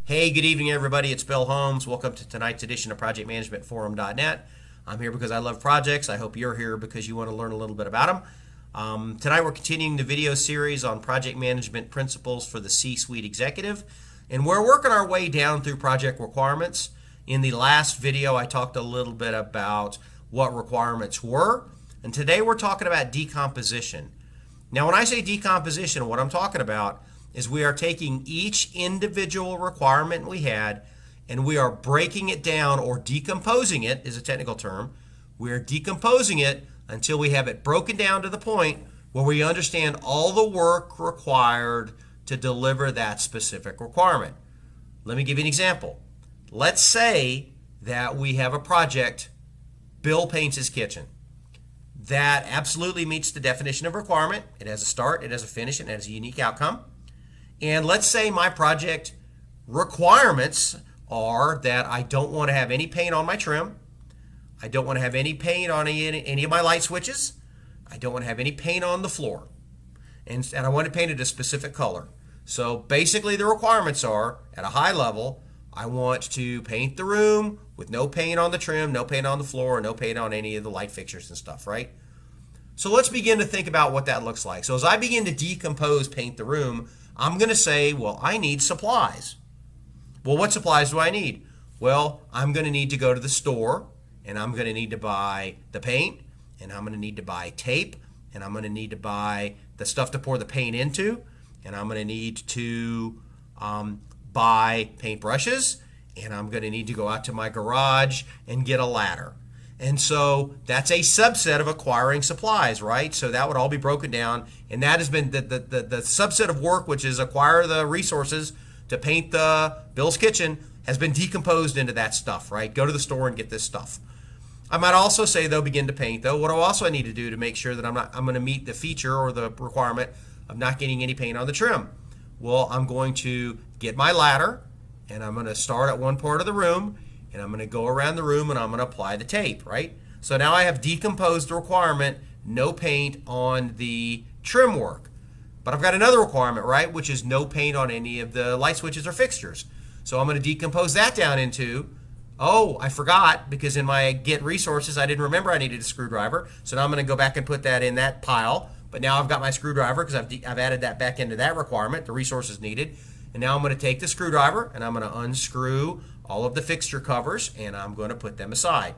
Hey, good evening, everybody. It's Bill Holmes. Welcome to tonight's edition of ProjectManagementForum.net. I'm here because I love projects. I hope you're here because you want to learn a little bit about them. Tonight we're continuing the video series on project management principles for the C-suite executive, and we're working our way down through project requirements. In the last video, I talked a little bit about what requirements were, and today we're talking about decomposition. Now, when I say decomposition, what I'm talking about is we are taking each individual requirement we had and we are breaking it down, or decomposing it is a technical term. We are decomposing it until we have it broken down to the point where we understand all the work required to deliver that specific requirement. Let me give you an example. Let's say that we have a project, Bill paints his kitchen. That absolutely meets the definition of requirement. It has a start, it has a finish, and it has a unique outcome. And let's say my project requirements are that I don't want to have any paint on my trim. I don't want to have any paint on any of my light switches. I don't want to have any paint on the floor. And I want it painted a specific color. So basically the requirements are, at a high level, I want to paint the room with no paint on the trim, no paint on the floor, no paint on any of the light fixtures and stuff, right? So let's begin to think about what that looks like. So as I begin to decompose paint the room, I'm going to say, well, I need supplies. Well, what supplies do I need? Well, I'm going to need to go to the store, and I'm going to need to buy the paint, and I'm going to need to buy tape, and I'm going to need to buy the stuff to pour the paint into, and I'm going to need to buy paint brushes, and I'm going to need to go out to my garage and get a ladder. And so that's a subset of acquiring supplies, right? So that would all be broken down, and that has been the subset of work, which is acquire the resources to paint the Bill's kitchen, has been decomposed into that stuff, right? Go to the store and get this stuff. I might also say, though, begin to paint, though. What do I also need to do to make sure that I'm going to meet the feature or the requirement of not getting any paint on the trim? Well, I'm going to get my ladder, and I'm going to start at one part of the room, and I'm going to go around the room and I'm going to apply the tape, right? So now I have decomposed the requirement, no paint on the trim work. But I've got another requirement, right, which is no paint on any of the light switches or fixtures. So I'm going to decompose that down into, oh, I forgot, because in my get resources I didn't remember I needed a screwdriver. So now I'm going to go back and put that in that pile. But now I've got my screwdriver because I've added that back into that requirement, the resources needed. And now I'm going to take the screwdriver and I'm going to unscrew all of the fixture covers and I'm going to put them aside.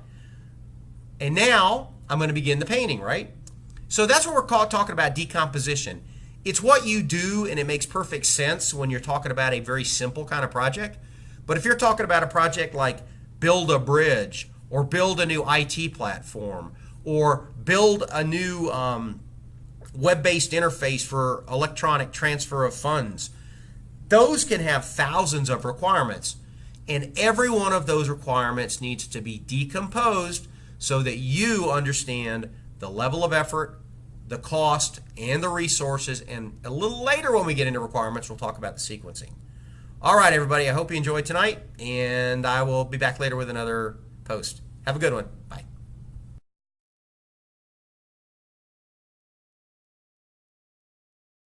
And now I'm going to begin the painting, right? So that's what we're talking about, decomposition. It's what you do, and it makes perfect sense when you're talking about a very simple kind of project. But if you're talking about a project like build a bridge, or build a new IT platform, or build a new web-based interface for electronic transfer of funds, those can have thousands of requirements. And every one of those requirements needs to be decomposed so that you understand the level of effort, the cost, and the resources. And a little later when we get into requirements, we'll talk about the sequencing. All right, everybody, I hope you enjoyed tonight, and I will be back later with another post. Have a good one. Bye.